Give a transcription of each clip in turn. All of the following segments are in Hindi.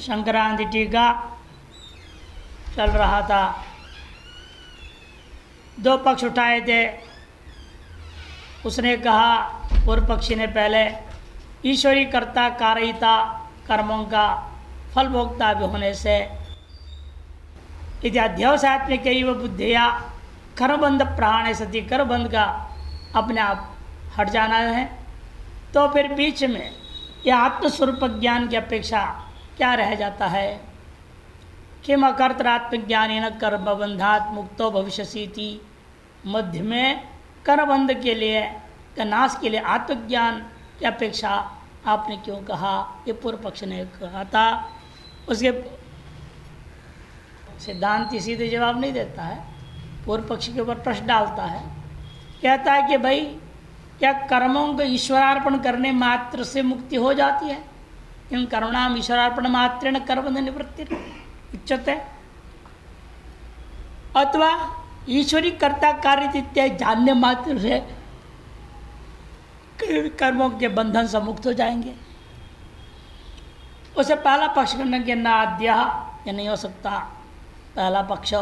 संक्रांति टीका चल रहा था। दो पक्ष उठाए थे। उसने कहा, पूर्व पक्षी ने पहले, ईश्वरी कर्ता कारयिता कर्मों का फल भोक्ता भी होने से यदि अध्यावसात्मिक बुद्धिया कर्मबंध प्राण सती कर्मबंध का अपने आप हट जाना है, तो फिर बीच में यह आत्मस्वरूप ज्ञान की अपेक्षा क्या रह जाता है। किम अकर्तरात्मक ज्ञानी न कर्मबंधात मुक्तो भविष्यसीति। मध्य में कर्मबंध के लिए का नाश के लिए आत्मज्ञान की अपेक्षा आपने क्यों कहा, ये पूर्व पक्ष ने कहा था। उसके सिद्धांत सीधे जवाब नहीं देता है, पूर्व पक्ष के ऊपर प्रश्न डालता है। कहता है कि भाई क्या कर्मों को ईश्वरार्पण करने मात्र से मुक्ति हो जाती है? इन कर्मणाम ईश्वरार्पण मात्रेण कर्मबंध निवृत्ति उच्यते, अथवा ईश्वरी कर्ता कार्य इत्यादि जानने मात्र से कर्मों के बंधन से मुक्त हो जाएंगे। उसे पहला पक्ष करने के न आद्य या नहीं हो सकता। पहला पक्ष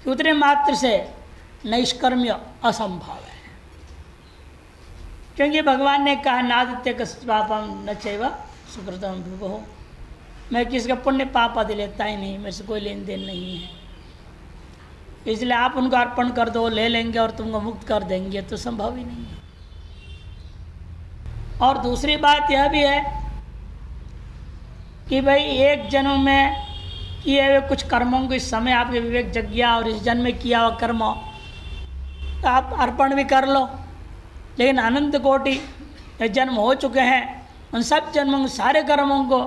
उतने मात्र से नैष्कर्म्य असंभव है, क्योंकि भगवान ने कहा नादित्य पापम न चैव सुकृतम विभो, मैं किसी का पुण्य पाप आदि लेता ही नहीं, मेरे से कोई लेन देन नहीं है। इसलिए आप उनको अर्पण कर दो, ले लेंगे और तुमको मुक्त कर देंगे, तो संभव ही नहीं है। और दूसरी बात यह भी है कि भाई एक जन्म में किए हुए कुछ कर्मों को इस समय आपके विवेक जग गया और इस जन्म में किया हुआ कर्म तो आप अर्पण भी कर लो, लेकिन अनंत कोटि जन्म हो चुके हैं, उन सब जन्मों सारे कर्मों को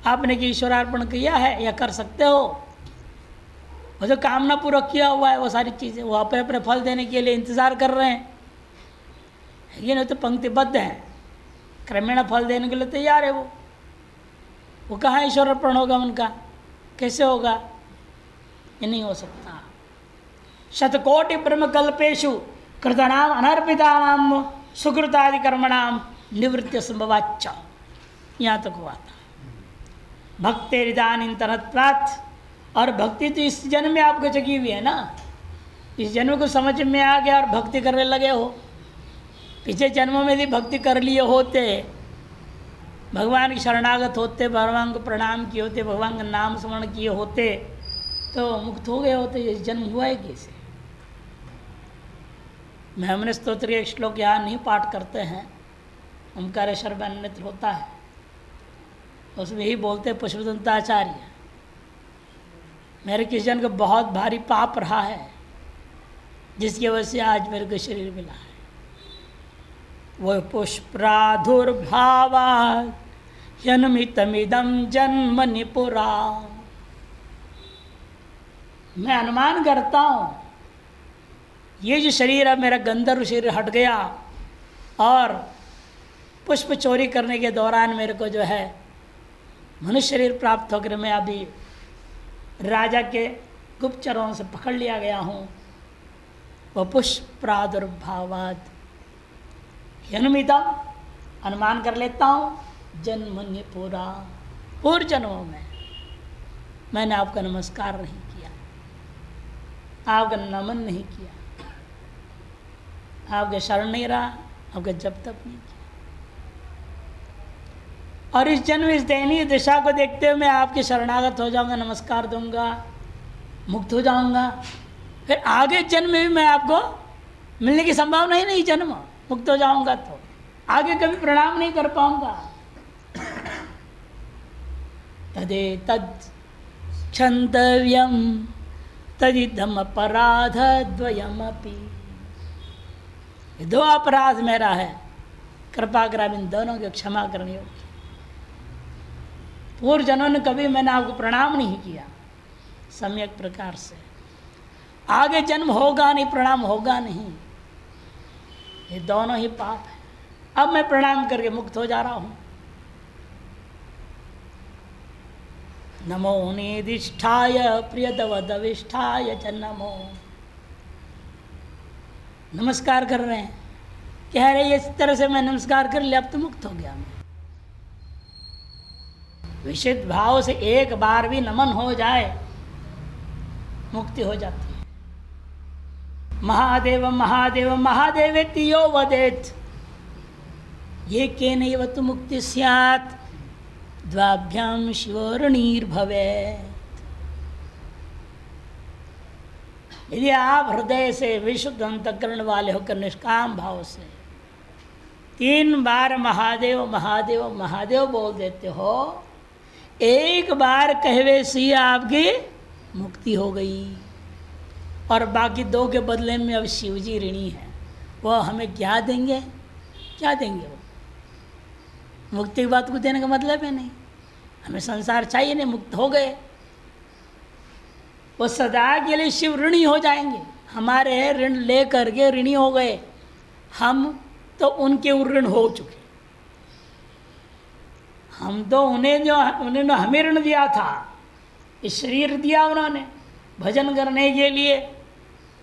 आपने कि ईश्वरार्पण किया है या कर सकते हो। वो जो कामना पूर्वक किया हुआ है वो सारी चीज़ें वो अपने अपने फल देने के लिए इंतज़ार कर रहे हैं। ये नहीं तो पंक्तिबद्ध है, क्रमेण फल देने के लिए तैयार है। वो कहाँ ईश्वरार्पण होगा उनका, कैसे होगा? ये नहीं हो सकता। शतकोटि ब्रह्मकल्पेशु कृतनाम अनर्पितानाम सुकृतादि कर्मणाम निवृत्ति संभवाच्च, यहाँ तक हुआ था। भक्तिरिदानीन्तनत्वात्, और भक्ति तो इस जन्म में आपको जगी हुई है ना, इस जन्म को समझ में आ गया और भक्ति करने लगे हो। पिछले जन्मों में भी भक्ति कर लिए होते, भगवान की शरणागत होते, भगवान को प्रणाम किए होते, भगवान का नाम स्मरण किए होते, तो मुक्त हो गए होते। ये जन्म हुआ है कैसे? मैं हमने स्तोत्र के श्लोक यहाँ नहीं पाठ करते हैं, ओंकारेश्वर में अन्यत्र होता है, उसमें यही बोलते पुष्पदंताचार्य, मेरे किस जन को बहुत भारी पाप रहा है जिसकी वजह से आज मेरे को शरीर मिला है। वो पुष्प्रादुर्भावात् जन्मितमिदं जन्मनि पुरा। मैं अनुमान करता हूँ ये जो शरीर अब मेरा गंधर्व शरीर हट गया और पुष्प चोरी करने के दौरान मेरे को जो है मनुष्य शरीर प्राप्त होकर मैं अभी राजा के गुप्तचरों से पकड़ लिया गया हूँ। वह पुष्प प्रादुर्भावाद जन्मितम, अनुमान कर लेता हूँ, जन्मनि पूरा, पूर्व जन्मों में मैंने आपका नमस्कार नहीं किया, आपका नमन नहीं किया, आपके शरण नहीं रहा, आपका जप तप नहीं किया। और इस जन्म इस दयनीय दिशा को देखते हुए मैं आपके शरणागत हो जाऊंगा, नमस्कार दूंगा, मुक्त हो जाऊंगा। फिर आगे जन्म में भी मैं आपको मिलने की संभावना ही नहीं, जन्म मुक्त हो जाऊंगा तो आगे कभी प्रणाम नहीं कर पाऊंगा। तदे तद क्षन्तव्यम तदिदम अपराध द्वयमपि। ये दो अपराध मेरा है, कृपा कर इन दोनों की क्षमा करनी होगी। पूर्व जनों ने कभी मैंने आपको प्रणाम नहीं किया सम्यक प्रकार से, आगे जन्म होगा नहीं, प्रणाम होगा नहीं, ये दोनों ही पाप है। अब मैं प्रणाम करके मुक्त हो जा रहा हूं। नमो निधिष्ठाय प्रियदवदविष्ठाय च नमो। नमस्कार कर रहे हैं, कह रहे इस तरह से मैं नमस्कार कर लिया, अब तो मुक्त हो गया मैं। विशुद्ध भाव से एक बार भी नमन हो जाए मुक्ति हो जाती है। महादेव महादेव महादेवेति यो वदेत ये के नैव तु मुक्ति स्यात् द्वाभ्याम शिवोरणीर्भवेत्। यदि आप हृदय से विशुद्ध अंतःकरण वाले होकर निष्काम भाव से 3 बार महादेव महादेव महादेव बोल देते हो, एक बार कहवे से आपकी मुक्ति हो गई। और बाकी 2 के बदले में अब शिवजी ऋणी है, वो हमें क्या देंगे? क्या देंगे? वो मुक्ति की बात को देने का मतलब है नहीं, हमें संसार चाहिए नहीं, मुक्त हो गए। वो सदा के लिए शिव ऋणी हो जाएंगे, हमारे ऋण ले करके ऋणी हो गए, हम तो उनके ऋण हो चुके। हम तो उन्होंने हमें ऋण दिया था, इस शरीर दिया उन्होंने भजन करने के लिए,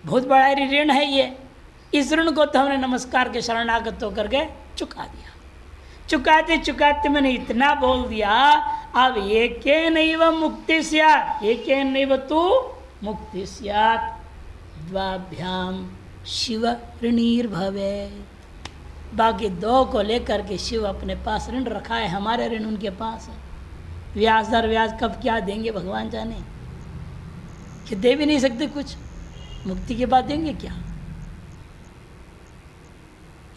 बहुत बड़ा ऋण है ये। इस ऋण को तो हमने नमस्कार के शरणागत होकर के चुका दिया। चुकाते चुकाते मैंने इतना बोल दिया, अब एके नैव मुक्ति स्यात्, एके नैव तु मुक्ति स्यात् द्वाभ्याम शिव ऋणीर्भवेत्। बाकी 2 को लेकर के शिव अपने पास ऋण रखा है, हमारे ऋण उनके पास है। ब्याज दर ब्याज कब क्या देंगे भगवान जाने, कि दे भी नहीं सकते कुछ, मुक्ति के बाद देंगे क्या?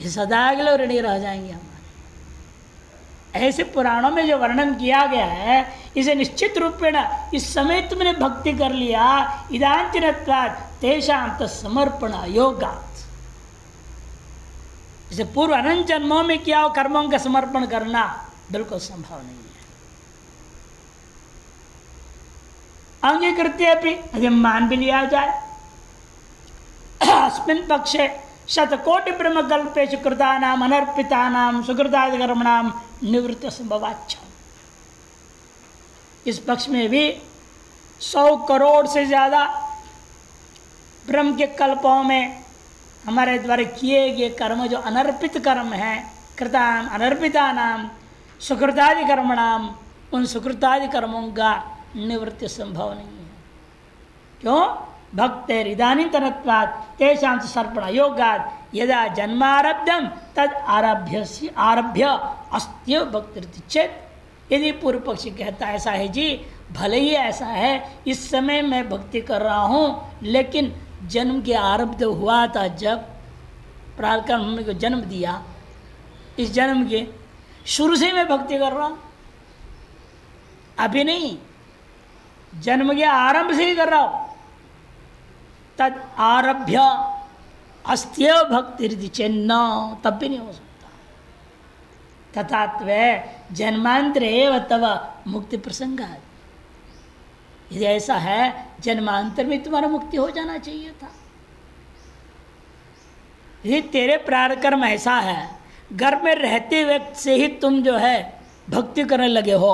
ये सदा के लिए ऋणी रह जाएंगे हमारे। ऐसे पुराणों में जो वर्णन किया गया है, इसे निश्चित रूपेण इस समय तुमने भक्ति कर लिया, इदांतिनत्वात् तेषां तत्समर्पण योगात्। इसे पूर्व अनंत जन्मों में किया हो कर्मों का समर्पण करना बिल्कुल संभव नहीं है। अंगीकृत्य अपि यदि मान भी लिया जाए, अस्मिन् पक्षे शतकोटि ब्रह्म कल्पेषु कृतानाम अनर्पितानाम सुकृतादि कर्मणाम निवृत्ति संभवाच्छ। इस पक्ष में भी 100 करोड़ से ज्यादा ब्रह्म के कल्पों में हमारे द्वारा किए गए कर्म जो अनर्पित कर्म हैं, कृताम अनर्पितानाम सुकृतादि कर्मणाम, उन सुकृतादि कर्मों का निवृत्ति संभव नहीं है। क्यों? भक्तेरिदानीन्तनत्वात् तेषां सर्पण योगात् यदा जन्मारब्धम तद आरभ्य अस्त्येव भक्तिरिति चेत्। यदि पूर्व पक्षी कहता है ऐसा है जी, भले ही ऐसा है, इस समय मैं भक्ति कर रहा हूँ, लेकिन जन्म के आरब्ध हुआ था जब प्रारब्ध ने को जन्म दिया, इस जन्म के शुरू से मैं भक्ति कर रहा हूँ, अभी नहीं, जन्म के आरंभ से ही कर रहा हूँ। तद आरभ्य अस्त्येव भक्ति चेन्न, तब भी नहीं हो सकता। तथात्वे जन्मांतरे तव मुक्ति प्रसंग। यदि ऐसा है, जन्मांतर में तुम्हारा मुक्ति हो जाना चाहिए था। यदि तेरे प्रारकर्म ऐसा है, घर में रहते वक्त से ही तुम जो है भक्ति करने लगे हो,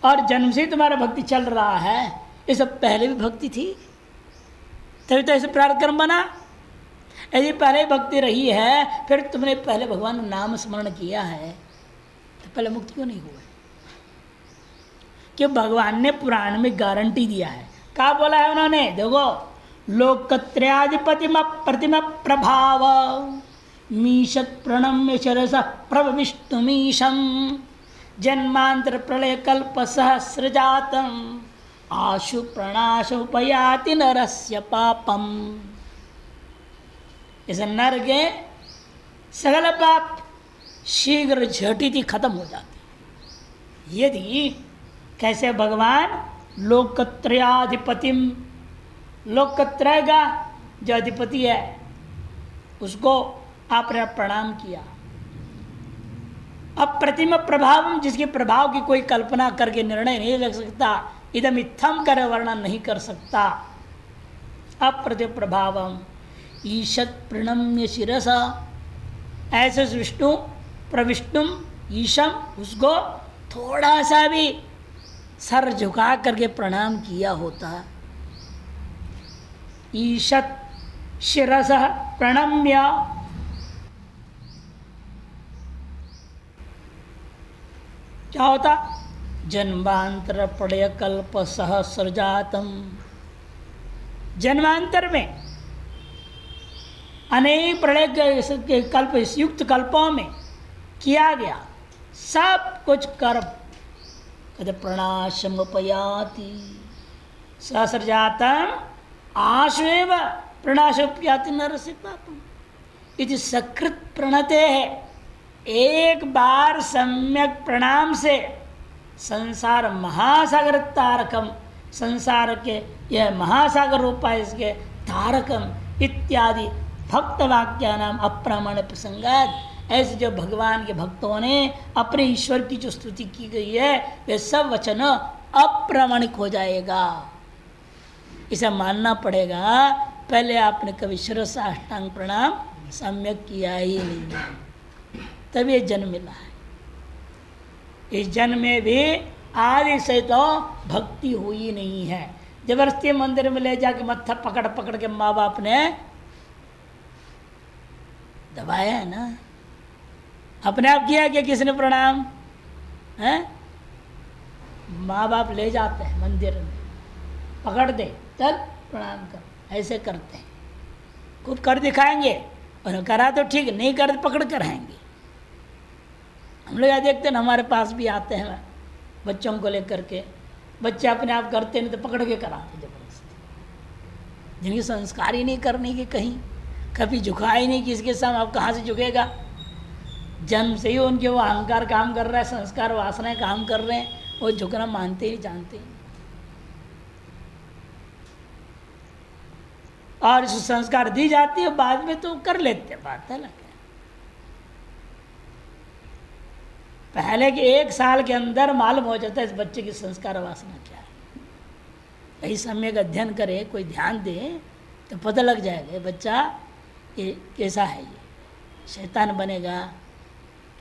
और जन्म से ही तुम्हारा भक्ति चल रहा है, ये सब पहले भी भक्ति थी, तभी तो ऐसे प्रारकर्म बना। यदि पहले भक्ति रही है, फिर तुमने पहले भगवान का नाम स्मरण किया है, तो पहले मुक्ति क्यों नहीं हुआ? कि भगवान ने पुराण में गारंटी दिया है। क्या बोला है उन्होंने? देखो, लोकत्रयाधिपति प्रतिम प्रभाव मीशत प्रणम्य शरस प्रविष्टुमीशम जन्मांतर प्रलय कल्प सहस्रजातम आशु प्रणाश उपयाति नरस्य पापम। इस नर के सगल पाप शीघ्र झटिति खत्म हो जाते। यदि कैसे भगवान लोकत्रयाधिपतिम, लोकत्रय का जो अधिपति है उसको आपने प्रणाम किया। अप्रतिम प्रभाव, जिसके प्रभाव की कोई कल्पना करके निर्णय नहीं लग सकता, इदम इत्थम कर वर्णन नहीं कर सकता। अप्रतिम प्रभावम ईशत प्रणम्य शिरसा, ऐसे विष्णु प्रविष्णुम ईशम, उसको थोड़ा सा भी सर झुका करके प्रणाम किया होता। ईशत शिरसा प्रणम्य, क्या होता? जन्मांतर प्रलय कल्प सहस्रजातम, जन्मांतर में अनेक प्रलय के कल्प, युक्त कल्पों में किया गया सब कुछ कर्म, कहते प्रणाशमुपयाति सहस्रजातम आश्वेव प्रणाशोपयाति नरस्य पापम इति सकृत प्रणते है। एक बार सम्यक प्रणाम से संसार महासागर तारकम, संसार के यह महासागर रूपा इसके तारकम इत्यादि भक्त वाक्या नाम अप्रामाण प्रसंगात, ऐसे जो भगवान के भक्तों ने अपने ईश्वर की जो स्तुति की गई है वे सब वचन अप्रामाणिक हो जाएगा। इसे मानना पड़ेगा। पहले आपने कभी शिर साष्टांग प्रणाम सम्यक किया ही नहीं, तब ये जन्म मिला है। इस जन्म में भी आदि से तो भक्ति हुई नहीं है। जबरदस्ती मंदिर में ले जाके मत्था पकड़ पकड़ के माँ बाप ने दबाया है ना। अपने आप किया कि किसने प्रणाम है? माँ बाप ले जाते हैं मंदिर में, पकड़ दे तब प्रणाम कर, ऐसे करते हैं। खूब कर दिखाएंगे और करा तो ठीक, नहीं कर पकड़ कर आएंगे। हम लोग यहाँ देखते हैं ना, हमारे पास भी आते हैं बच्चों को लेकर के, बच्चे अपने आप करते नहीं तो पकड़ के कराते जबरदस्ती। जिनकी संस्कार ही नहीं करने की, कहीं कभी झुका ही नहीं किसके सामने, आप कहाँ से झुकेगा? जन्म से ही उनके वो अहंकार काम कर रहा है, संस्कार वासनाएं काम कर रहे हैं, वो झुकना मानते ही जानते ही। और इस संस्कार दी जाती है, बाद में तो कर लेते हैं, बात अलग है। पहले के 1 साल के अंदर मालूम हो जाता है इस बच्चे की संस्कार वासना क्या है। कहीं सम्यक अध्ययन करे, कोई ध्यान दे तो पता लग जाएगा बच्चा ये कैसा है, ये शैतान बनेगा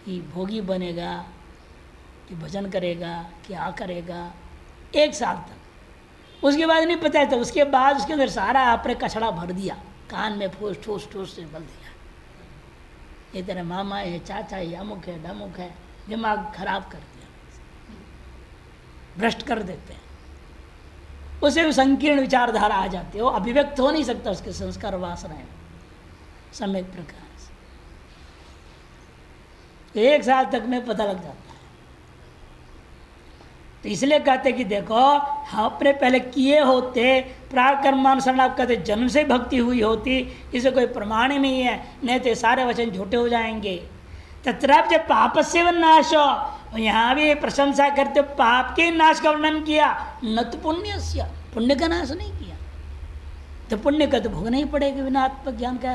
कि भोगी बनेगा कि भजन करेगा क्या करेगा। 1 साल तक, उसके बाद नहीं पता है। तो उसके बाद उसके अंदर सारा आपने कचड़ा भर दिया, कान में फूस ठूस ठूस से बोल दिया ये तेरा मामा है, चाचा है, अमुक है डमुक है, दिमाग खराब कर दिया, भ्रष्ट कर देते हैं। उसे भी संकीर्ण विचारधारा आ जाती है, वो अभिव्यक्त हो नहीं सकता उसके संस्कार वासनाएं सम्यक प्रकार से। 1 साल तक में पता लग जाता है। तो इसलिए कहते कि देखो, आपने पहले किए होते प्राकर्मानुसार, आप कहते जन्म से भक्ति हुई होती, इसे कोई प्रमाण ही नहीं है, नहीं तो सारे वचन झूठे हो जाएंगे। तत्राप जब पाप से व नाश हो, यहाँ भी प्रशंसा करते पाप के नाश का वर्णन किया, न तो पुण्य से, पुण्य का नाश नहीं किया। तो पुण्य का तो भोगना ही पड़ेगा बिना आत्मज्ञान का।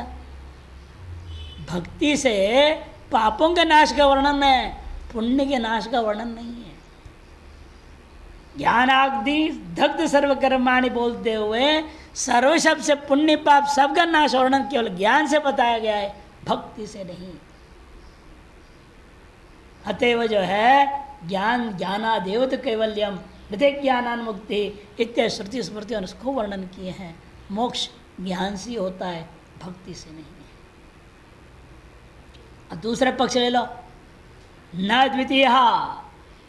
भक्ति से पापों के नाश का वर्णन है, पुण्य के नाश का वर्णन नहीं है। ज्ञानाग्नि दग्ध सर्वकर्माणि बोलते हुए सर्व शब्द से पुण्य पाप सबका नाश वर्णन केवल ज्ञान से बताया गया है, भक्ति से नहीं। अतएव जो है ज्ञान ज्ञानादेव तो कैवल्यम हृदय ज्ञानान मुक्ति इत्यादि श्रुति स्मृतियों ने उसको वर्णन किए हैं। मोक्ष ज्ञान से होता है, भक्ति से नहीं है। और दूसरा पक्ष ले लो, न द्वितीय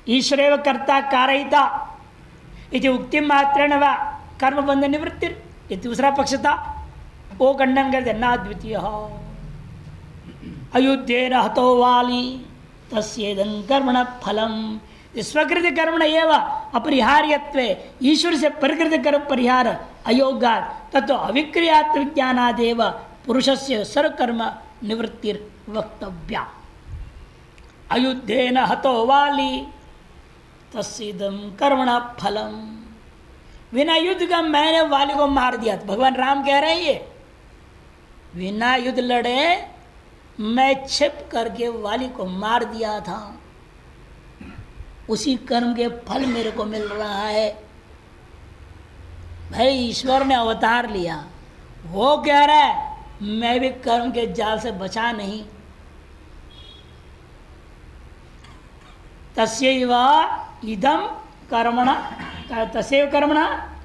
ईश्वरेव कर्ता कारयिता इति उक्ति मात्रेण व कर्म बंध निवृत्ति, ये दूसरा पक्ष था, वो खंडन करते न द्वितीय अयुद्धेन हतो वाली तस्येदं कर्मण फलम स्वकृत कर्मण एव अपरिहार्यत्वे ईश्वर से प्रकृत कर्म परिहार अयोगात् ततो अविक्रियात्म विज्ञानादेव पुरुषस्य सर्वकर्म निवृत्तिर वक्तव्या। अयुद्धेन हतो वाली तस्येदं कर्मण फलम, बिना युद्ध का मैंने वाली को मार दिया। तो भगवान राम कह रहे हैं ये बिना युद्ध लड़े मैं छिप करके वाली को मार दिया था, उसी कर्म के फल मेरे को मिल रहा है। भाई ईश्वर ने अवतार लिया, वो कह रहा है मैं भी कर्म के जाल से बचा नहीं। तस्यैव इदं कर्मण तस्यैव कर्मण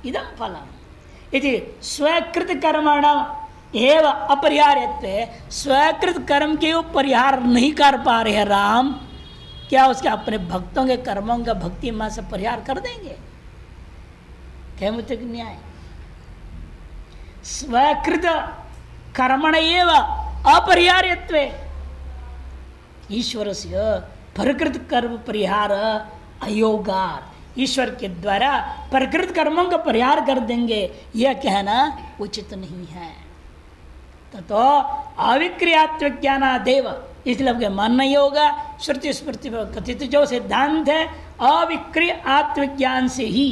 इदं फलम् इति स्वकृत कर्मण एव अपरिहार्यत्वे, स्वकृत कर्म के परिहार नहीं कर पा रहे हैं राम, क्या उसके अपने भक्तों के कर्मों का भक्ति मां से परिहार कर देंगे? कैमुतिक न्याय स्वकृत कर्मण एव अपरिहार्यत्वे ईश्वर से प्रकृत कर्म परिहार अयोगात, ईश्वर के द्वारा प्रकृत कर्मों का परिहार कर देंगे यह कहना उचित नहीं है। तो अविक्रियात्वज्ञानादेव, इसलिए आपके मन नहीं होगा। श्रुति स्मृति पर कथित जो सिद्धांत है अविक्रिय आत्मज्ञान से ही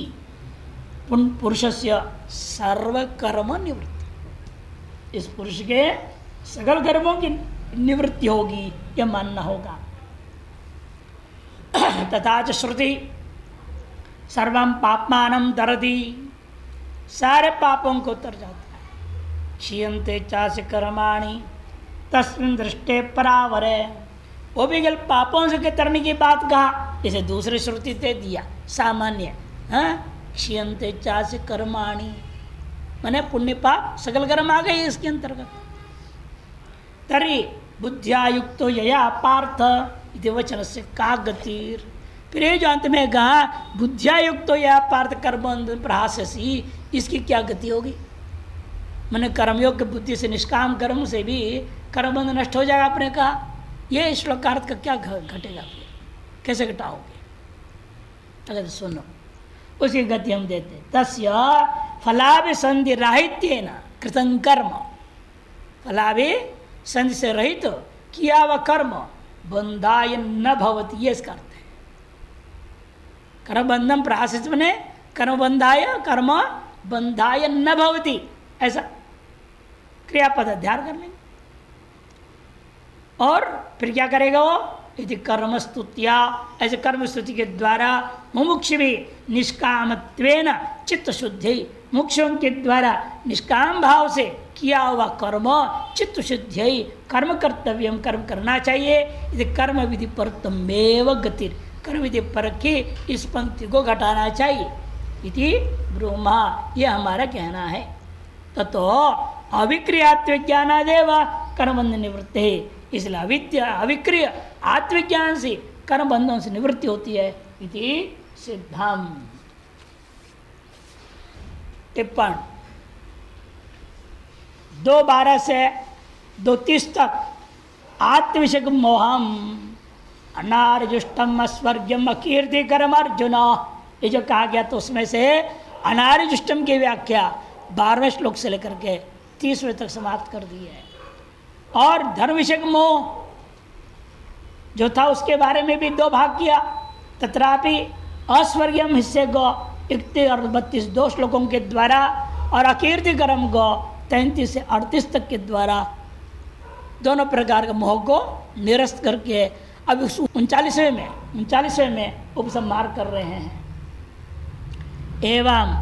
पुरुष से सर्वकर्म निवृत्ति, इस पुरुष के सकल कर्मों की निवृत्ति होगी, यह मानना होगा। तथा च श्रुति सर्वं पापमानं दरति, सारे पापों को उतर जाता है। क्षीयन्ते चास्य कर्माणि तस्मिन् दृष्टे परावरे, वो भी गल पापों से तरने की बात कहा, इसे दूसरी श्रुति दे दिया सामान्य। क्षीयन्ते चास्य कर्माणि माने पुण्य पाप सकल कर्म आ गए इसके अंतर्गत। तरी बुद्धिया युक्तो यया पार्थ इति वचन से का गतिर, फिर ये जो अंत में कहा बुद्धिया युक्तो यया पार्थ कर्म प्रहास्यसि, इसकी क्या गति होगी? मैंने कर्मयोग की बुद्धि से निष्काम कर्म से भी कर्मबंध नष्ट हो जाएगा आपने कहा। ये श्लोकार्थ का क्या घटेगा, कैसे घटाओगे? अगर सुनो उसकी गति हम देते। तस्य फलाभिसंधि राहित्येन कृतं कर्म, फलाभि संधि से रहित तो किया हुआ कर्म बंधाय न भवति, ये इसका अर्थ है। कर्म बंधम प्रहासित बने कर्म बंधाय, कर्म बंधाय न भवति, ऐसा क्रियापद अध्यार कर लेंगे। और फिर क्या करेगा वो? यदि कर्म स्तुतिया, ऐसे कर्म स्तुति के द्वारा मुमुक्ष भी निष्कामत्वेन चित्त शुद्धि, मुक्षों के द्वारा निष्काम भाव से किया हुआ कर्म चित्त शुद्धि, कर्म कर्तव्य, कर्म करना चाहिए। यदि कर्म विधि परतमेव गतिर, कर्म विधि पर की इस पंक्ति को घटाना चाहिए। इति ब्रूमा, यह हमारा कहना है। ततो अविक्रियात्वज्ञानादेव कर्मबंध निवृत्ति, इसलिए अविद्या अविक्रिय आत्मज्ञान से कर्म बंधों से निवृत्ति होती है। इति सिद्धम। टिप्पण 2:12 से 2:30 तक आत्मविषय मोहम अनार्जुष्टम अस्वर्ग्यम अकीर्तिकरम अर्जुन, ये जो कहा गया तो उसमें से अनार्जुष्टम की व्याख्या 12वें श्लोक से लेकर के 30वें तक समाप्त कर दी है। और धर्म विषय मोह जो था उसके बारे में भी 2 भाग किया। तत्रापि अस्वर्गीयम हिस्से को 31 और 32 2 श्लोकों के द्वारा, और अकीर्तिकरम को 33 से 38 तक के द्वारा दोनों प्रकार के मोह को निरस्त करके अब 39वें में उपसंहार कर रहे हैं। एवं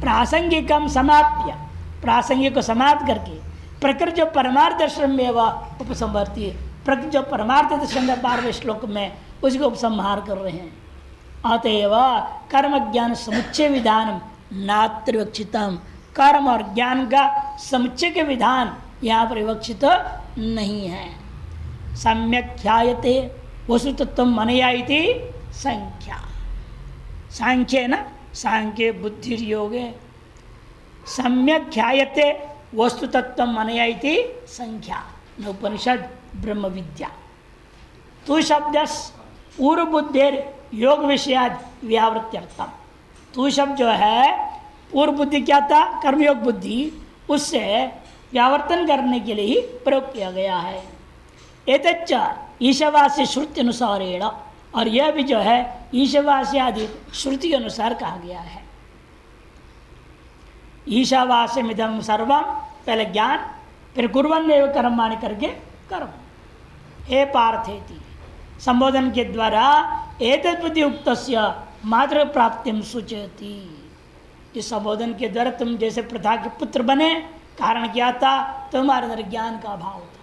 प्रासंगिकम समाप्य, प्रासंगिक को समाप्त करके प्रकृति जो परमार्थ दर्शन में वह उपसंहरती है, प्रकृति जो परमार्थ दर्शन 12वें श्लोक में उसको उपसंहार कर रहे हैं। अतएव कर्म ज्ञान समुच्चय विधान नात्र विवक्षितम, कर्म और ज्ञान का समुच्चय के विधान यहाँ पर विवक्षित नहीं है। सम्यक ख्यायते वस्तुतत्व मनया इति संख्या, सांख्य न सांख्य बुद्धि योगे सम्यक ख्यायते वस्तुतत्व मनया इति संख्या न उपनिषद ब्रह्म विद्या। तू शब्द पूर्व बुद्धि योग विषयाद व्यावृत्त्यर्थम, तू शब्द जो है पूर्व बुद्धि क्या था? कर्मयोग बुद्धि, उससे व्यावर्तन करने के लिए ही प्रयोग किया गया है। एतच्च ईशावास्य श्रुति अनुसारेण, और यह भी जो है ईशावास्य आदि श्रुति के अनुसार कहा गया है। ईशावास्यमिदं सर्वम, पहले ज्ञान, फिर कुर्वन्नेव कर्माणि करके कर्म। हे पार्थेति, संबोधन के द्वारा एतद् बुद्धि उक्तस्य मातृ प्राप्तिम सूचयति, इस संबोधन के द्वारा तुम जैसे प्रथा के पुत्र बने, कारण क्या था? तुम्हारे अंदर ज्ञान का अभाव था।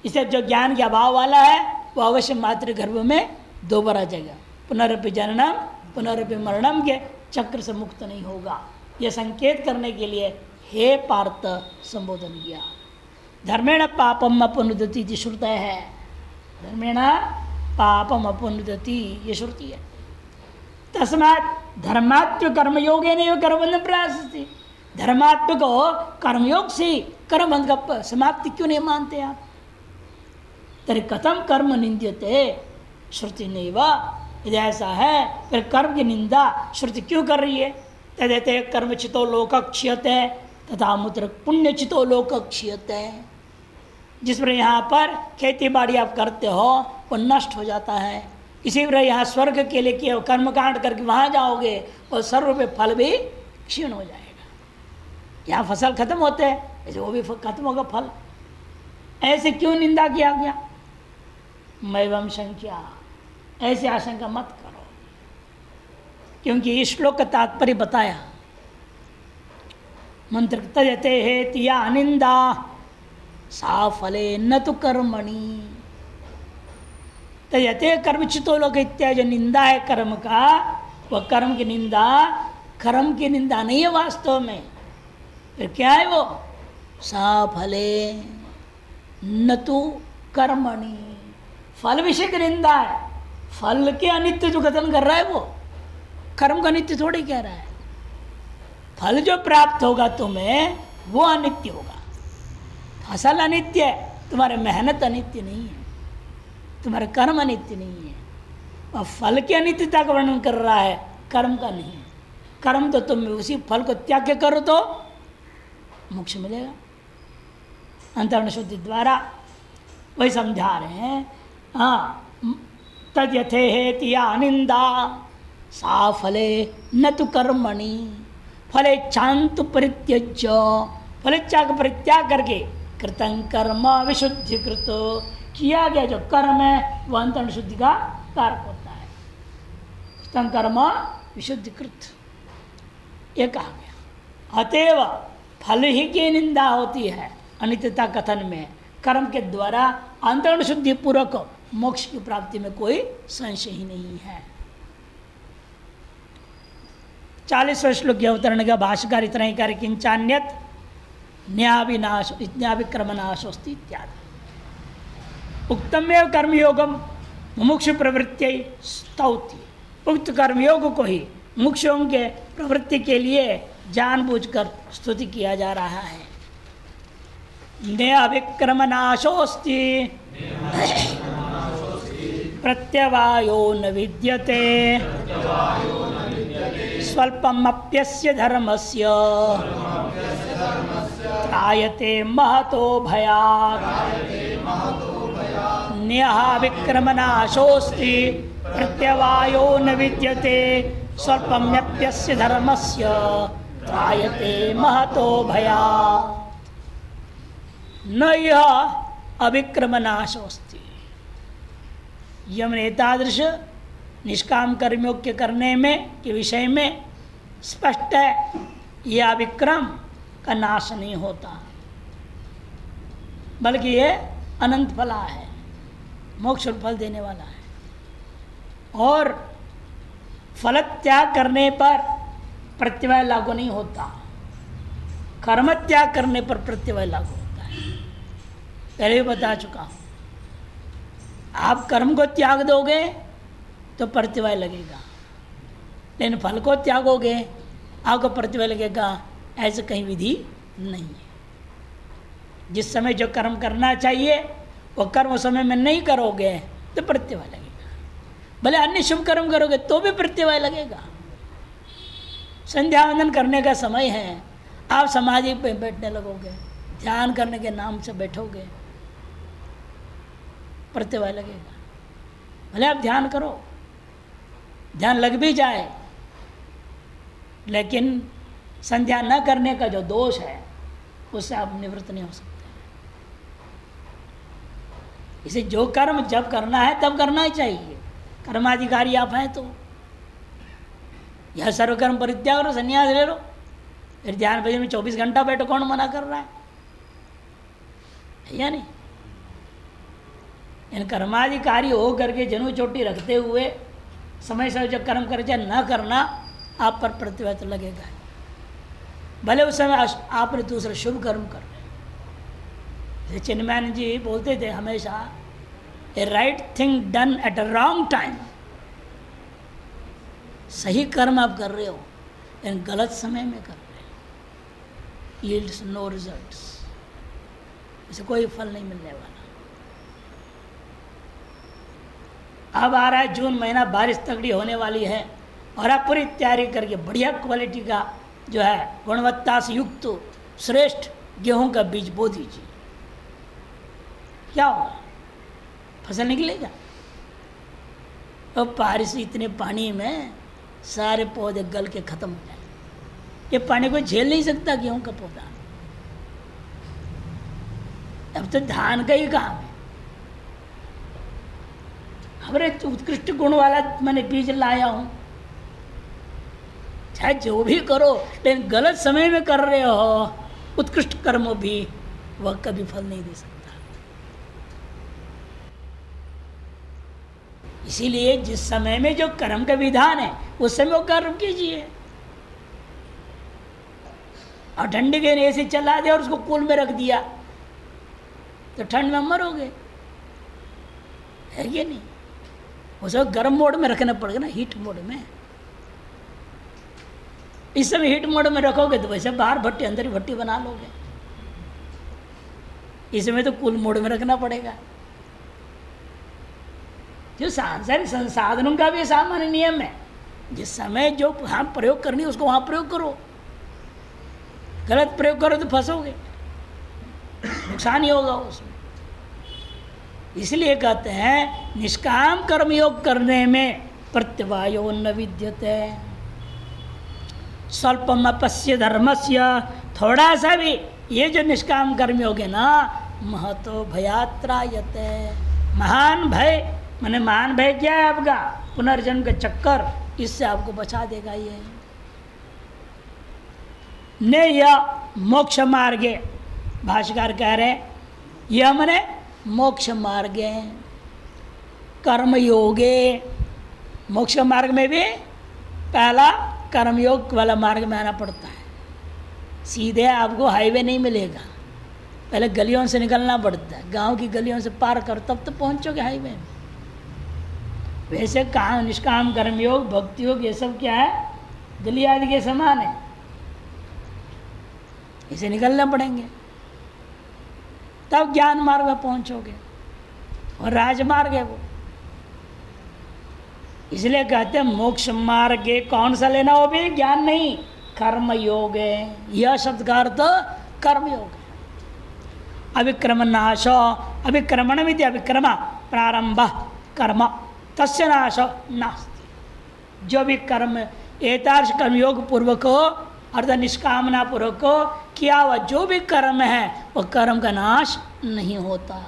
इसे जो ज्ञान के अभाव वाला है वो अवश्य मातृ गर्भ में दोबारा जाएगा, पुनरपि जननम पुनरपि मरणम के चक्र से मुक्त नहीं होगा। यह संकेत करने के लिए हे पार्थ संबोधन किया। धर्मेण पापम अपनुदति श्रुत है, धर्मेण पापम अपुनदति, ये श्रुति है। तस्मात् धर्मात्म कर्मयोगे नहीं कर्मबंधन प्रयास थी। धर्मात्मक कर्मयोग से कर्मबंध का समाप्ति क्यों नहीं मानते आप? तेरे कथम कर्म निंद्यते श्रुति नहीं वाह, यदि ऐसा है फिर कर्म की निंदा श्रुति क्यों कर रही है? तदेते कर्मचितो लोक क्षीयते तथा मुद्र पुण्य चितो लोक क्षीयते। जिस पर यहाँ पर खेती बाड़ी आप करते हो वो नष्ट हो जाता है, इसी तरह यहाँ स्वर्ग के लिए किए कर्मकांड करके वहाँ जाओगे और सर्व पे फल भी क्षीण हो जाएगा। यहाँ फसल खत्म होते हैं, ऐसे वो भी खत्म होगा फल। ऐसे क्यों निंदा किया गया? मैवम संख्या, ऐसी आशंका मत करो, क्योंकि इस श्लोक का तात्पर्य बताया। मंत्र तजते हेतिया अनिंदा सा फले न तो कर्मणि। तजते कर्मचितो लोग इत्यादि जो निंदा है कर्म का, वह कर्म की निंदा कर्म की निंदा नहीं है वास्तव में। फिर क्या है वो? सा फले न तो कर्मणि, फल विषय की निंदा है। फल के अनित्य जो कथन कर रहा है वो कर्म का नित्य थोड़ी कह रहा है। फल जो प्राप्त होगा तुम्हें वो अनित्य होगा। फसल अनित्य है, तुम्हारी मेहनत अनित्य नहीं है, तुम्हारे कर्म अनित्य नहीं है। और फल की अनित्यता का वर्णन कर रहा है, कर्म का नहीं। कर्म तो तुम उसी फल को त्याग के करो तो मोक्ष मिलेगा अंतःकरण शुद्धि द्वारा। वही समझा रहे हैं। हाँ, तद यथे हेति या अनिंदा सा फले न तो कर्मणि फले चांत परित्यज्य, फलेच्छा का परित्याग करके कृतं कर्म विशुद्धि कृत, किया गया जो कर्म है वह अंतःकरण शुद्धि का कारक होता है। कृतं कर्म विशुद्धि कृत ये कहा गया। अतएव फल ही की निंदा होती है अनित्यता कथन में। कर्म के द्वारा अंतःकरण शुद्धि पूर्वक मोक्ष की प्राप्ति में कोई संशय ही नहीं है। 40वें श्लोक के अवतरण का भाष्यकार इतना ही कार्य किंचान्यत न्याविनाश न्याविक्रमनाशोस्ति इत्यादि। उक्तमेव कर्मयोगम मुमुक्षु प्रवृत्ति स्तौति। उक्त कर्मयोग को ही मुमुक्षुओं के प्रवृत्ति के लिए जानबूझकर स्तुति किया जा रहा है। न्याविक्रमनाशोस्ति प्रत्यवायो न विद्यते स्वल्पमप्यस्य धर्मस्य त्रायते महतो भयात्। न्यः विक्रमनाशोस्ति प्रत्यवायो न विद्यते स्वल्पमप्यस्य धर्मस्य त्रायते महतो भयात्। न यह अविक्रमनाशोस्ति। यम एतादृश निष्काम कर्मियों के करने में के विषय में स्पष्ट है, यह अविक्रम का नाश नहीं होता, बल्कि ये अनंत फला है, मोक्ष फल देने वाला है। और फल त्याग करने पर प्रत्यवाय लागू नहीं होता, कर्म त्याग करने पर प्रत्यवाय लागू होता है। पहले भी बता चुका हूँ। आप कर्म को त्याग दोगे तो प्रत्यवाय लगेगा, लेकिन फल को त्यागोगे आपको प्रत्यवाय लगेगा, ऐसे कहीं विधि नहीं है। जिस समय जो कर्म करना चाहिए वो कर्म उस समय में नहीं करोगे तो प्रत्यवाय लगेगा। भले अन्य शुभ कर्म करोगे तो भी प्रत्यवाय लगेगा। संध्या वंदन करने का समय है, आप समाधि पे बैठने लगोगे, ध्यान करने के नाम से बैठोगे, प्रत्यवाय लगेगा। भले आप ध्यान करो, ध्यान लग भी जाए, लेकिन संध्या न करने का जो दोष है उससे आप निवृत्त नहीं हो सकते। इसे जो कर्म जब करना है तब करना ही चाहिए। कर्माधिकारी आप हैं तो यह सर्वकर्म परित्याग करो, संन्यास ले लो। फिर ध्यान भजन में 24 घंटा बैठो, कौन मना कर रहा है या नहीं? इन कर्माधिकारी हो करके जनु चोटी रखते हुए समय से जब कर्म कर चाहे न करना, आप पर प्रतिभा तो लगेगा। भले उस समय आपने दूसरा शुभ कर्म कर रहे। चिन्मयानंद जी बोलते थे हमेशा, a right thing done at a wrong time. सही कर्म आप कर रहे हो लेकिन गलत समय में कर रहे हो, यील्ड्स नो रिजल्ट्स, इसे कोई फल नहीं मिलने वाला। अब आ रहा है जून महीना, बारिश तगड़ी होने वाली है और आप पूरी तैयारी करके बढ़िया क्वालिटी का जो है गुणवत्ता से युक्त श्रेष्ठ गेहूं का बीज बो दीजिए। क्या होगा? फसल निकलेगा। अब बारिश इतने पानी में सारे पौधे गल के खत्म हो जाएंगे। ये पानी को झेल नहीं सकता गेहूं का पौधा। अब तो धान का ही काम है। हमारे उत्कृष्ट गुण वाला मैंने बीज लाया हूं, चाहे जो भी करो लेकिन गलत समय में कर रहे हो, उत्कृष्ट कर्म भी वह कभी फल नहीं दे सकता। इसीलिए जिस समय में जो कर्म का विधान है उस समय वो कर्म कीजिए। और ठंडी के ऐसे चला दिया और उसको कूल में रख दिया तो ठंड में मरोगे, है ये नहीं? उसे गर्म मोड में रखना पड़ेगा ना, हीट मोड में। इस समय हीट मोड में रखोगे तो वैसे बाहर भट्टी अंदर ही भट्टी बना लोगे। इस समय तो कूल मोड में रखना पड़ेगा। जो सांसारिक संसाधनों का भी सामान्य नियम है, जिस समय जो हम प्रयोग करनी है उसको वहां प्रयोग करो। गलत प्रयोग करो तो फंसोगे, नुकसान ही होगा उसमें। इसलिए कहते हैं निष्काम कर्मयोग करने में प्रत्यवायो न विद्यते। स्वल्पम अपस्य धर्मस्य, थोड़ा सा भी ये जो निष्काम कर्मयोग है ना, महतो भयात्रायते, महान भय, माने महान भय क्या है आपका? पुनर्जन्म के चक्कर, इससे आपको बचा देगा ये। ने यह मोक्ष मार्गे, भाष्यकार कह रहे यह मने मोक्ष मार्गे कर्मयोगे। मोक्ष मार्ग में भी पहला कर्मयोग वाला मार्ग में आना पड़ता है। सीधे आपको हाईवे नहीं मिलेगा, पहले गलियों से निकलना पड़ता है। गांव की गलियों से पार कर तब तो पहुंचोगे हाईवे में। वैसे काम निष्काम कर्मयोग भक्ति योग ये सब क्या है? गली आदि के समान है, इसे निकलना पड़ेंगे तब ज्ञान मार्ग में पहुंचोगे, और राजमार्ग है वो। इसलिए कहते हैं मोक्ष मार्ग कौन सा लेना? वो भी ज्ञान नहीं, कर्म योग है। यह शब्द का अर्थ कर्म योग है। अविक्रम नाश, अविक्रमण विधि, अविक्रम प्रारंभ कर्म तस्य नाश नास्ति। जो भी कर्म एतार्श कर्मयोग पूर्वक अर्थात निष्कामना पूर्वक किया हुआ जो भी कर्म है वह कर्म का नाश नहीं होता।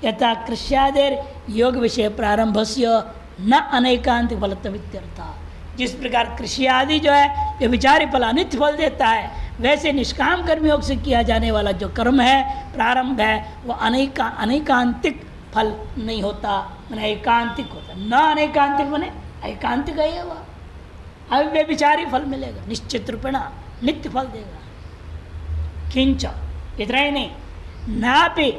यथा कृष्यादेर योग विषय प्रारंभस्य न अनेकांत फलत्वित्यर्था। जिस प्रकार कृषि आदि जो है ये विचारी फल अनित्य फल देता है, वैसे निष्काम कर्मयोग से किया जाने वाला जो कर्म है प्रारंभ है वह अनेकांतिक फल नहीं होता, मैंने एकांतिक होता। न अनेकांतिक मैंने एकांतिक है वह, अब वे विचारी फल मिलेगा, निश्चित रूपेण नित्य फल देगा। किंच इतना ही नहीं, नापि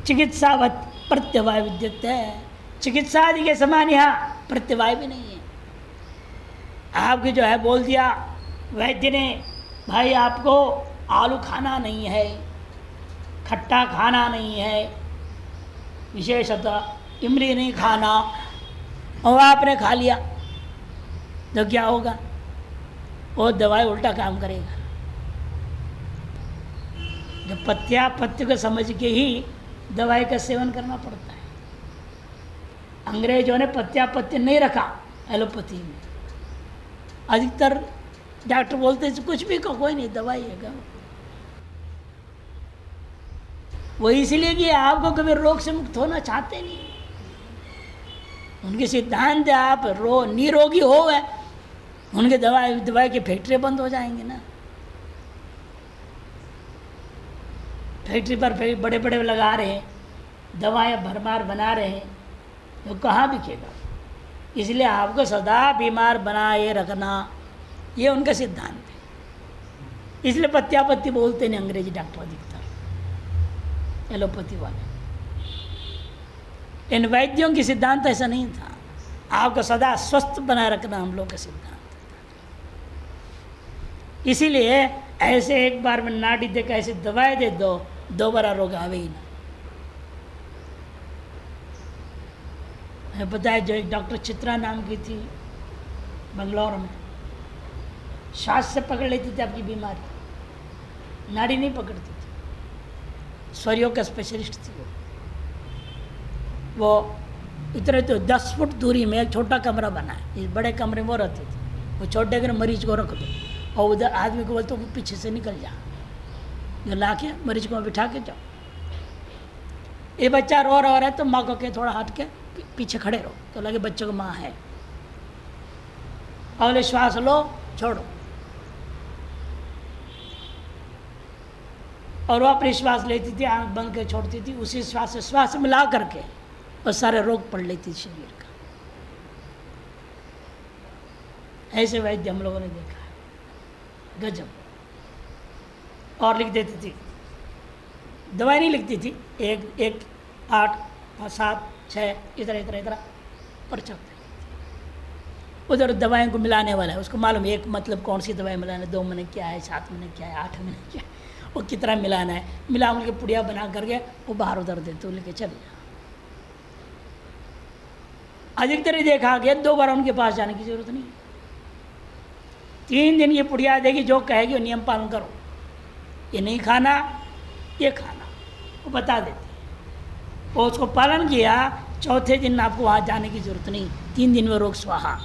चिकित्सावत प्रत्यवाय विद्यते है। चिकित्सा आदि के समान यहाँ प्रत्यवाय भी नहीं है। आपके जो है बोल दिया वैद्य ने, भाई आपको आलू खाना नहीं है, खट्टा खाना नहीं है, विशेषतः इमली नहीं खाना, और आपने खा लिया तो क्या होगा? वो दवाई उल्टा काम करेगा। जब पथ्य को समझ के ही दवाई का सेवन करना पड़ता है। अंग्रेजों ने पथ्य नहीं रखा एलोपैथी में। अधिकतर डॉक्टर बोलते हैं कुछ भी कोई नहीं, दवाई है। वो इसलिए कि आपको कभी रोग से मुक्त होना चाहते नहीं। उनके सिद्धांत आप निरोगी हो गए, उनके दवाई की फैक्ट्री बंद हो जाएंगे ना। फैक्ट्री पर बड़े बड़े लगा रहे हैं, दवाएं भरमार बना रहे हैं, तो कहाँ बिकेगा? इसलिए आपको सदा बीमार बनाए रखना, ये उनका सिद्धांत है। इसलिए पत्यापत्ति बोलते नहीं अंग्रेजी डॉक्टर अधिकतर, एलोपैथी वाले। इन वैद्यों की सिद्धांत ऐसा नहीं था। आपको सदा स्वस्थ बनाए रखना हम लोग का सिद्धांत था। इसीलिए ऐसे एक बार में नाड़ी देकर ऐसी दवाई दे दो, दोबारा रोग आवे ही ना। हमें पता है जो एक डॉक्टर चित्रा नाम की थी बंगलौर में, श्वास से पकड़ लेती थी आपकी बीमारी, नाड़ी नहीं पकड़ती थी। स्वरियों का स्पेशलिस्ट थी वो इतने तो 10 फुट दूरी में एक छोटा कमरा बना है, इस बड़े कमरे में वो रहती थी। वो छोटे के मरीज को रख दो और उधर आदमी को बोलते हो पीछे से निकल जा, ला के मरीज को बिठा के जाओ। ये बच्चा रो रहा है तो माँ को के थोड़ा हट के पीछे खड़े रहो, तो लगे बच्चे को माँ है। और श्वास लो छोड़ो, और वो अपनी श्वास लेती थी, आंख बंद कर छोड़ती थी, उसी श्वास से श्वास मिला करके और सारे रोग पड़ लेती थी शरीर का। ऐसे वैद्य हम लोगों ने देखा है, गजब। और लिख देती थी, दवाई नहीं लिखती थी, एक 8 7 6 इतना पर्चा उधर दवाइयों को मिलाने वाला है, उसको मालूम एक मतलब कौन सी दवाई मिलाना है, 2 महीने क्या है, 7 महीने क्या है, 8 महीने क्या है, वो कितना मिलाना है, मिला के पुड़िया बना करके वो बाहर उधर देते, लेके चले जाओ। अधिकतर देखा गया 2 बार उनके पास जाने की जरूरत नहीं, 3 दिन ये पुड़िया देगी, जो कहेगी वो नियम पालन करो, ये नहीं खाना ये खाना, वो बता देती है। वो उसको पालन किया, चौथे दिन आपको वहाँ जाने की जरूरत नहीं, 3 दिन में रोग स्वाहा।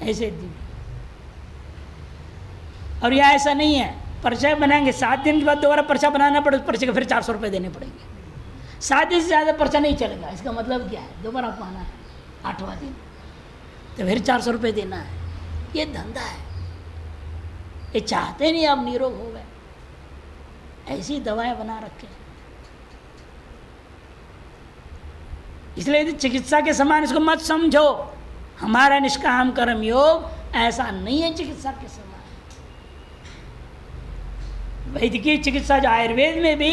ऐसे दिन। और यहाँ ऐसा नहीं है, पर्चा बनाएंगे 7 दिन के बाद दोबारा पर्चा बनाना पड़े, पर्चे के फिर 400 रुपये देने पड़ेंगे। 7 दिन से ज़्यादा पर्चा नहीं चलेगा, इसका मतलब क्या है, दोबारा आपको आना है 8वां दिन तो फिर 400 रुपये देना है। ये धंधा है, ये चाहते नहीं आप निरोग हो गए, ऐसी दवाएं बना रखे। इसलिए चिकित्सा के समान इसको मत समझो। हमारा निष्काम कर्म योग ऐसा नहीं है चिकित्सा के समान। वैदिकीय चिकित्सा जो आयुर्वेद में भी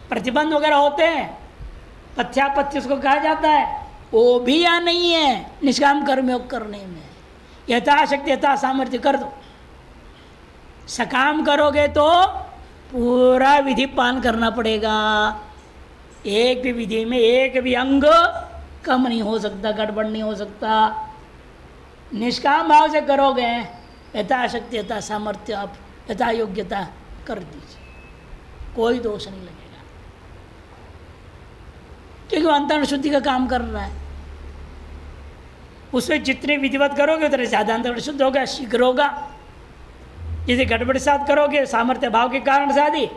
प्रतिबंध वगैरह होते हैं, पथ्यापथ्य उसको कहा जाता है, वो भी यहाँ नहीं है निष्काम कर्म योग करने में। यथाशक्ति यथा सामर्थ्य कर दो, सकाम करोगे तो पूरा विधि पालन करना पड़ेगा। एक भी विधि में एक भी अंग कम नहीं हो सकता, गड़बड़ नहीं हो सकता। निष्काम भाव से करोगे, यथाशक्ति यथा सामर्थ्य आप यथा योग्यता कर दीजिए, कोई दोष नहीं लगेगा, क्योंकि वो अंतरण शुद्धि का काम कर रहा है। उसमें जितने विधिवत करोगे उतने ज़्यादा अंतरण शुद्ध होगा, शीघ्र होगा। यदि गड़बड़ साथ करोगे सामर्थ्य भाव के कारण शादी,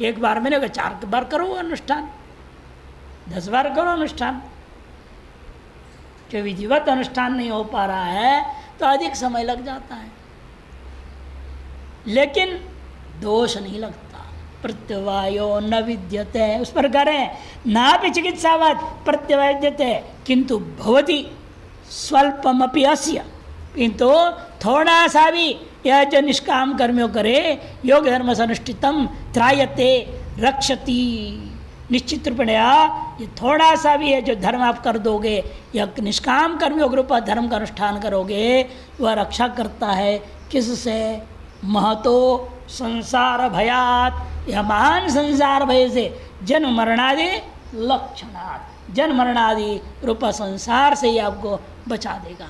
एक बार में नहीं होगा, 4 बार करो अनुष्ठान, 10 बार करो अनुष्ठान। जो विधिवत अनुष्ठान नहीं हो पा रहा है तो अधिक समय लग जाता है, लेकिन दोष नहीं लगता। प्रत्यवायो न विद्यते, उस पर करें ना भी चिकित्सावत प्रत्यवैद्यते किंतु भवति स्वल्पमपि अस्य, किंतु थोड़ा सा भी यह जो निष्काम कर्मियों करे, योग धर्म अनुष्ठितम त्रायते रक्षति, निश्चित रूपेण ये थोड़ा सा भी है जो धर्म आप कर दोगे, यह निष्काम कर्मयोग रूप धर्म का अनुष्ठान करोगे, वह रक्षा करता है। किससे? महतो संसार भयात, यह महान संसार भय से, जन्म मरणादि लक्षणात्, जन्म मरणादि रूप संसार से ही आपको बचा देगा।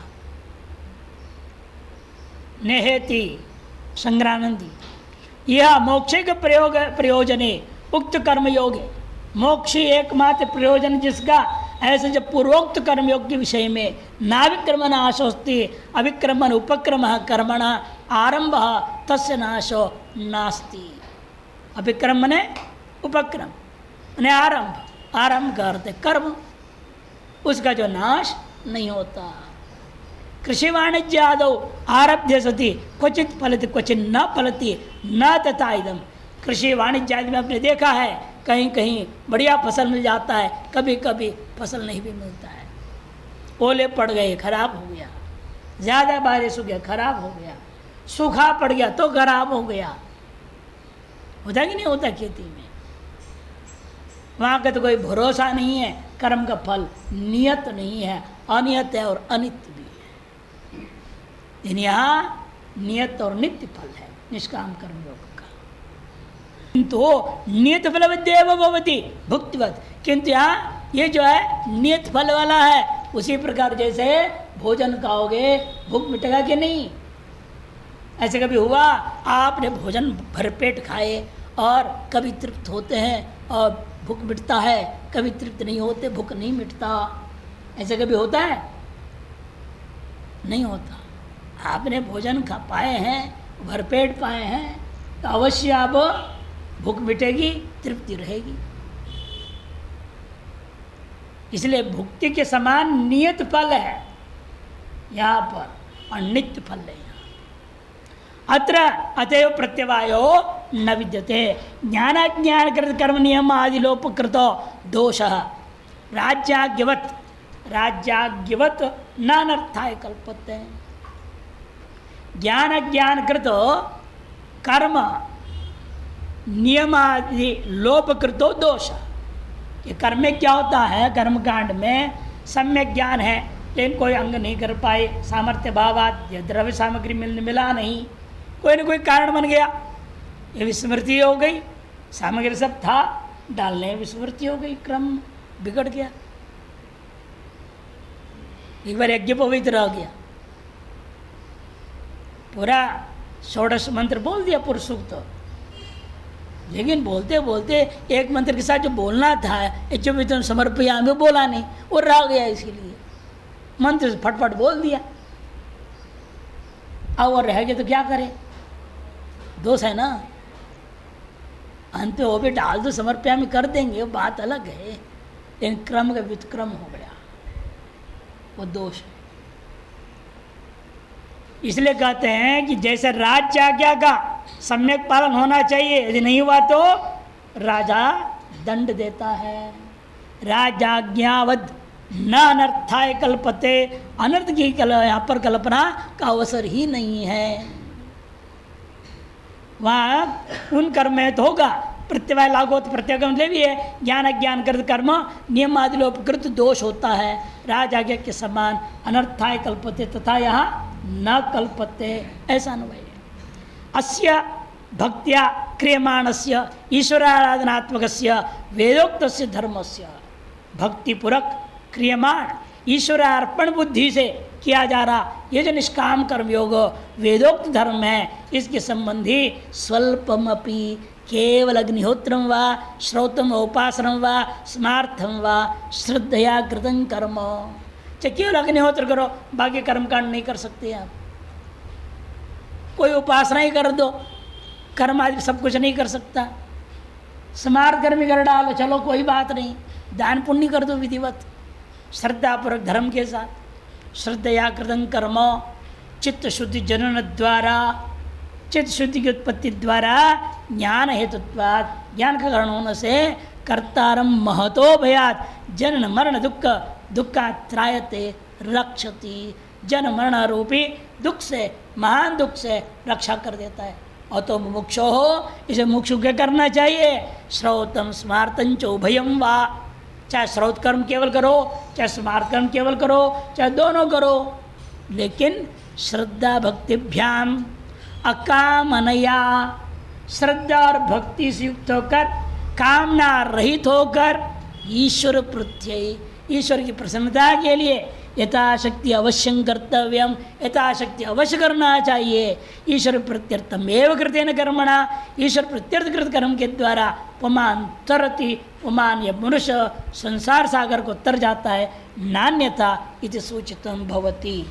नेहेति संग्रानंदी, यह मोक्षे के प्रयोजने उक्त कर्मयोग, मोक्ष एकमात्र प्रयोजन जिसका, ऐसे जब पूर्वोक्त कर्मयोग के विषय में नाविक्रमण आशोस्ति अविक्रमण उपक्रम कर्मण आरंभ तस्य नाशो नास्ति। अविक्रम ने उपक्रम ने आरंभ, आरंभ करते कर्म, उसका जो नाश नहीं होता। कृषि वाणिज्य आदौ आरभ्य सति क्वचित फलति क्वचित न फलति न तथा इदम। कृषि वाणिज्य आदि में आपने देखा है, कहीं कहीं बढ़िया फसल मिल जाता है, कभी कभी फसल नहीं भी मिलता है। ओले पड़ गए खराब हो गया, ज़्यादा बारिश हो गया खराब हो गया, सूखा पड़ गया तो खराब हो गया। होता कि नहीं होता खेती में? वहाँ का तो कोई भरोसा नहीं है। कर्म का फल नियत नहीं है, अनियत है और अनित्य भी है। लेकिन यहाँ नियत और नित्य फल है निष्काम कर्म योग का। किंतु नियत फल देव भवति भुक्तिवत, किंतु यहाँ ये जो है नियत फल वाला है। उसी प्रकार जैसे भोजन खाओगे भूख मिटेगा कि नहीं? ऐसे कभी हुआ आपने भोजन भरपेट खाए और कभी तृप्त होते हैं और भूख मिटता है, कभी तृप्त नहीं होते भूख नहीं मिटता? ऐसे कभी होता है? नहीं होता। आपने भोजन खा पाए हैं, भरपेट पाए हैं, तो अवश्य आप भूख मिटेगी, तृप्ति रहेगी। इसलिए भुक्ति के समान नियत फल है यहाँ पर और नित्य फल है। अत्र अतएव प्रत्यवायो न विद्यते ज्ञानाज्ञान कृत कर्म नियम आदि लोपकृत दोष राज्याज्ञवत न अनर्थाय कल्पते। ज्ञान अज्ञान कृत कर्म नियम आदि लोपकृतो दोष। ये कर्म में क्या होता है? कर्मकांड में सम्यक ज्ञान है लेकिन कोई अंग नहीं कर पाए, सामर्थ्य भावात या द्रव्य सामग्री मिला नहीं, कोई न कोई कारण बन गया, ये विस्मृति हो गई। सामग्री सब था, डालने विस्मृति हो गई, क्रम बिगड़ गया। एक बार यज्ञ पवित्र रह गया, पूरा षोडश मंत्र बोल दिया पुरुष सूक्त, लेकिन बोलते बोलते एक मंत्र के साथ जो बोलना था इच्छुमितम समर्पयामि बोला नहीं, वो रह गया। इसीलिए मंत्र फटफट बोल दिया। अब वो रह गया तो क्या करे? दोष है ना। अंत वो भी डाल दो समर्पयामि कर देंगे, वो बात अलग है, लेकिन क्रम का व्युत्क्रम हो गया, वो दोष है। इसलिए कहते हैं कि जैसे राज्य आज्ञा का सम्यक पालन होना चाहिए, यदि नहीं हुआ तो राजा दंड देता है। राजाज्ञावद न अनर्थाय कल्पते, अनर्थ की यहाँ पर कल्पना का अवसर ही नहीं है। वहाँ उन कर्म में तो होगा प्रत्यवाय लागू होता, प्रत्यय का मतलब भी है ज्ञान अज्ञान कृत कर्म नियम आदि लोपकृत दोष होता है। राज आज्ञा के समान अनर्थाय कल्पते तथा यहाँ न कल्पते, ऐसा अनुभव है। अस्य भक्त्या क्रियमाणस्य ईश्वराराधनात्मकस्य वेदोक्तस्य धर्मस्य, भक्तिपूर्वक क्रियमाण ईश्वरार्पण बुद्धि से किया जा रहा ये जो निष्काम कर्मयोग वेदोक्त धर्म है, इसके संबंधी स्वल्पमपि केवल अग्निहोत्रम व श्रौतम उपासनम व स्मार्थम व श्रद्धया कृतं कर्म। चाहे केवल अग्निहोत्र करो, बाकी कर्मकांड नहीं कर सकते आप। कोई उपासना ही कर दो, कर्म आदि सब कुछ नहीं कर सकता। स्मार्थ कर्म कर डालो, चलो कोई बात नहीं, दान पुण्य कर दो विधिवत श्रद्धापूर्वक धर्म के साथ। श्रद्धया कृतं कर्म चित्त शुद्धि जनन द्वारा, चित्त शुद्धि की उत्पत्ति द्वारा ज्ञान हेतुत्वात्, ज्ञान का कारण होने से कर्तारम महतो भयात जनन मरण दुख दुखात्रायते रक्षति, जन्म मरण रूपी दुख से, महान दुख से रक्षा कर देता है। और तो मुमुक्षो हो, इसे मुक्षु क्या करना चाहिए? श्रौतम स्मार्तम च उभयम वा, चाहे श्रौत कर्म केवल करो, चाहे स्मार्त कर्म केवल करो, चाहे दोनों करो, लेकिन श्रद्धा भक्तिभ्याम अकामनया, श्रद्धा और भक्ति से युक्त होकर, कामना रहित होकर, ईश्वर प्रत्यय, ईश्वर की प्रसन्नता के लिए यथाशक्ति अवश्यं कर्तव्यम, यथाशक्ति अवश्य करना चाहिए। ईश्वर प्रत्यर्थम एवं कृतेन कर्मणा, ईश्वर प्रत्यर्थ कृत कर्म के द्वारा पुमान तरति, पुमान यह मनुष्य संसार सागर को तर जाता है, नान्यथा इति सूचितम भवति।